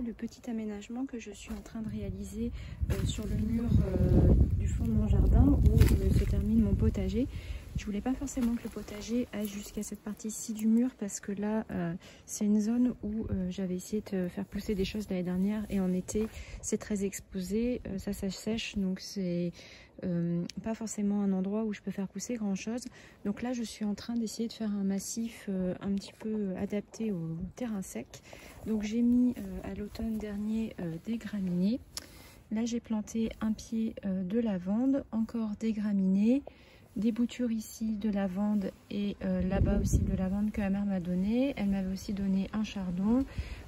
Le petit aménagement que je suis en train de réaliser sur le mur du fond de mon jardin où se termine mon potager. Je voulais pas forcément que le potager aille jusqu'à cette partie-ci du mur parce que là c'est une zone où j'avais essayé de faire pousser des choses l'année dernière et en été c'est très exposé, ça sèche donc c'est pas forcément un endroit où je peux faire pousser grand chose. Donc là je suis en train d'essayer de faire un massif un petit peu adapté au terrain sec. Donc j'ai mis à l'automne dernier des graminées. Là j'ai planté un pied de lavande, encore des graminées, des boutures ici de lavande et là-bas aussi de lavande que ma mère m'a donné. Elle m'avait aussi donné un chardon,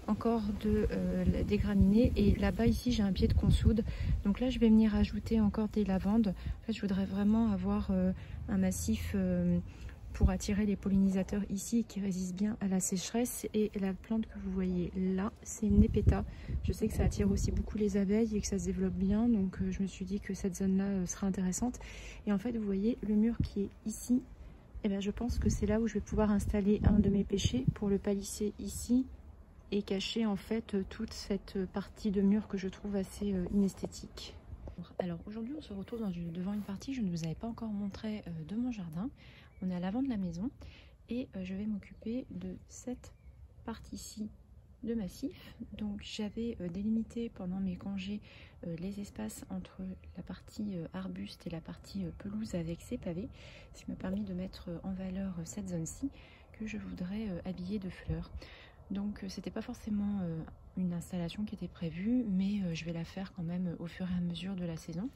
encore des graminées et là-bas ici j'ai un pied de consoude. Donc là je vais venir ajouter encore des lavandes. En fait je voudrais vraiment avoir un massif pour attirer les pollinisateurs ici qui résistent bien à la sécheresse. Et la plante que vous voyez là, c'est une Nepeta. Je sais que ça attire aussi beaucoup les abeilles et que ça se développe bien, donc je me suis dit que cette zone-là sera intéressante. Et en fait, vous voyez le mur qui est ici, et bien je pense que c'est là où je vais pouvoir installer un de mes pêchers pour le palisser ici et cacher en fait toute cette partie de mur que je trouve assez inesthétique. Alors aujourd'hui, on se retrouve devant une partie que je ne vous avais pas encore montré de mon jardin. On est à l'avant de la maison et je vais m'occuper de cette partie-ci de massif. Donc j'avais délimité pendant mes congés les espaces entre la partie arbuste et la partie pelouse avec ces pavés, ce qui m'a permis de mettre en valeur cette zone-ci que je voudrais habiller de fleurs. Donc c'était pas forcément une installation qui était prévue, mais je vais la faire quand même au fur et à mesure de la saison.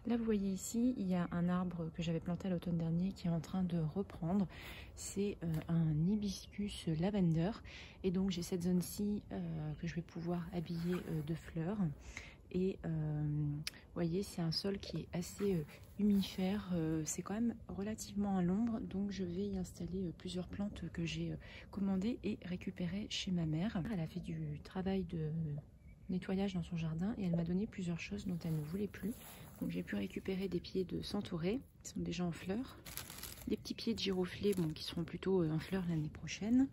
Là vous voyez ici, il y a un arbre que j'avais planté à l'automne dernier qui est en train de reprendre. C'est un hibiscus lavender et donc j'ai cette zone-ci que je vais pouvoir habiller de fleurs. Et vous voyez, c'est un sol qui est assez humifère, c'est quand même relativement à l'ombre, donc je vais y installer plusieurs plantes que j'ai commandées et récupérées chez ma mère. Elle a fait du travail de nettoyage dans son jardin et elle m'a donné plusieurs choses dont elle ne voulait plus. Donc j'ai pu récupérer des pieds de centaurée qui sont déjà en fleurs, des petits pieds de giroflée qui seront plutôt en fleurs l'année prochaine,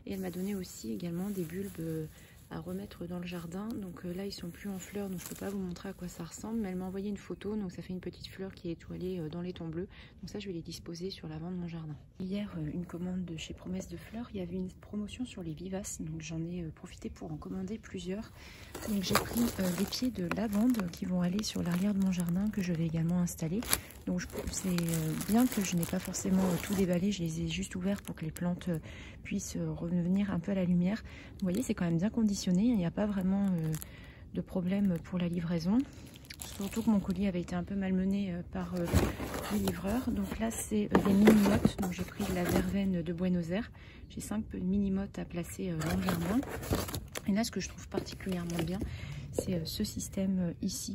et elle m'a donné aussi également des bulbes à remettre dans le jardin. Donc là ils sont plus en fleurs, donc je peux pas vous montrer à quoi ça ressemble, mais elle m'a envoyé une photo, donc ça fait une petite fleur qui est étoilée dans les tons bleus. Donc ça je vais les disposer sur l'avant de mon jardin. Hier une commande de chez Promesse de Fleurs, il y avait une promotion sur les vivaces, donc j'en ai profité pour en commander plusieurs. Donc j'ai pris des pieds de lavande qui vont aller sur l'arrière de mon jardin que je vais également installer. Donc c'est bien que je n'ai pas forcément tout déballé, je les ai juste ouverts pour que les plantes puissent revenir un peu à la lumière. Vous voyez, c'est quand même bien conditionné, il n'y a pas vraiment de problème pour la livraison. Surtout que mon colis avait été un peu malmené par les livreurs. Donc là c'est des mini-mottes, donc j'ai pris de la verveine de Buenos Aires. J'ai 5 mini-mottes à placer dans le jardin. Et là ce que je trouve particulièrement bien, c'est ce système ici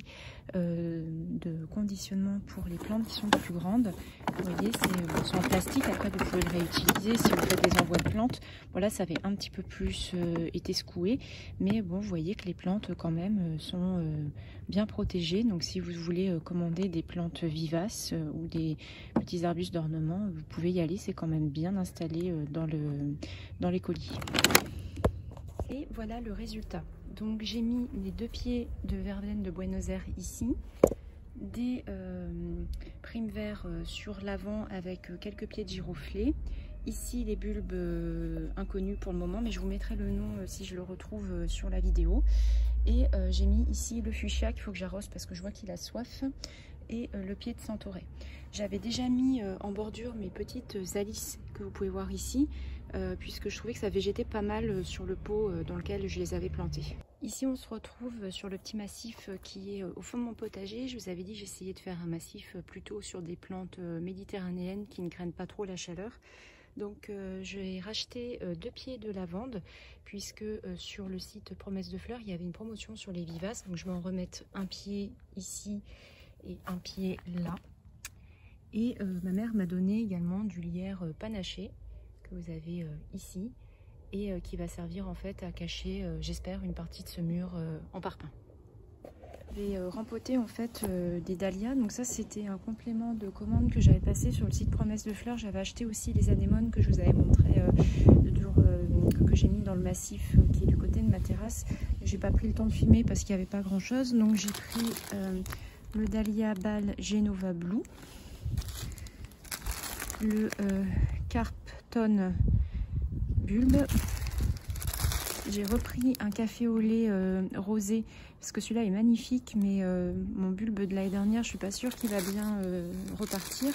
de conditionnement pour les plantes qui sont plus grandes. Vous voyez, c'est en plastique, après vous pouvez le réutiliser si vous faites des envois de plantes. Voilà, ça avait un petit peu plus été secoué, mais bon, vous voyez que les plantes quand même sont bien protégées. Donc si vous voulez commander des plantes vivaces ou des petits arbustes d'ornement, vous pouvez y aller, c'est quand même bien installé dans les colis. Et voilà le résultat. Donc j'ai mis les 2 pieds de verveine de Buenos Aires ici, des primes verts sur l'avant avec quelques pieds de giroflée. Ici les bulbes inconnus pour le moment, mais je vous mettrai le nom si je le retrouve sur la vidéo. Et j'ai mis ici le fuchsia qu'il faut que j'arrose parce que je vois qu'il a soif, et le pied de centaurée. J'avais déjà mis en bordure mes petites alices que vous pouvez voir ici, puisque je trouvais que ça végétait pas mal sur le pot dans lequel je les avais plantées. Ici on se retrouve sur le petit massif qui est au fond de mon potager. Je vous avais dit j'essayais de faire un massif plutôt sur des plantes méditerranéennes qui ne craignent pas trop la chaleur. Donc j'ai racheté 2 pieds de lavande puisque sur le site Promesse de Fleurs il y avait une promotion sur les vivaces. Donc je vais en remettre un pied ici et un pied là. Et ma mère m'a donné également du lierre panaché que vous avez ici et qui va servir en fait à cacher, j'espère, une partie de ce mur en parpaing. J'ai rempoté en fait des dahlias, donc ça c'était un complément de commande que j'avais passé sur le site Promesse de Fleurs. J'avais acheté aussi les anémones que je vous avais montré que j'ai mis dans le massif qui est du côté de ma terrasse. J'ai pas pris le temps de filmer parce qu'il n'y avait pas grand chose. Donc j'ai pris le Dahlia Ball Genova Blue, le Carpton Bulbe. J'ai repris un café au lait rosé parce que celui-là est magnifique, mais mon bulbe de l'année dernière, je suis pas sûre qu'il va bien repartir.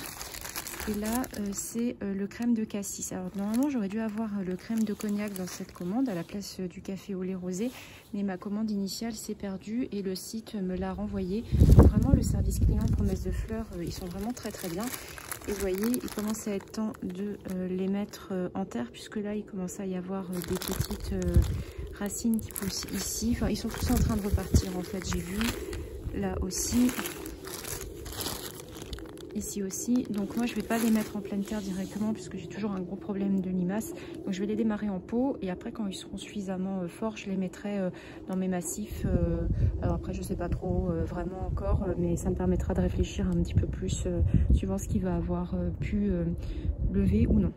Et là, c'est le crème de cassis. Alors normalement, j'aurais dû avoir le crème de cognac dans cette commande à la place du café au lait rosé, mais ma commande initiale s'est perdue et le site me l'a renvoyé. Donc vraiment, le service client Promesse de Fleurs, ils sont vraiment très très bien. Et vous voyez, il commence à être temps de les mettre en terre, puisque là, il commence à y avoir des petites racines qui poussent ici. Enfin, ils sont tous en train de repartir, en fait, j'ai vu. Là aussi. Ici aussi. Donc moi, je vais pas les mettre en pleine terre directement, puisque j'ai toujours un gros problème de limaces. Donc je vais les démarrer en pot. Et après, quand ils seront suffisamment forts, je les mettrai dans mes massifs. Alors après, je sais pas trop vraiment encore, mais ça me permettra de réfléchir un petit peu plus suivant ce qui va avoir pu lever ou non.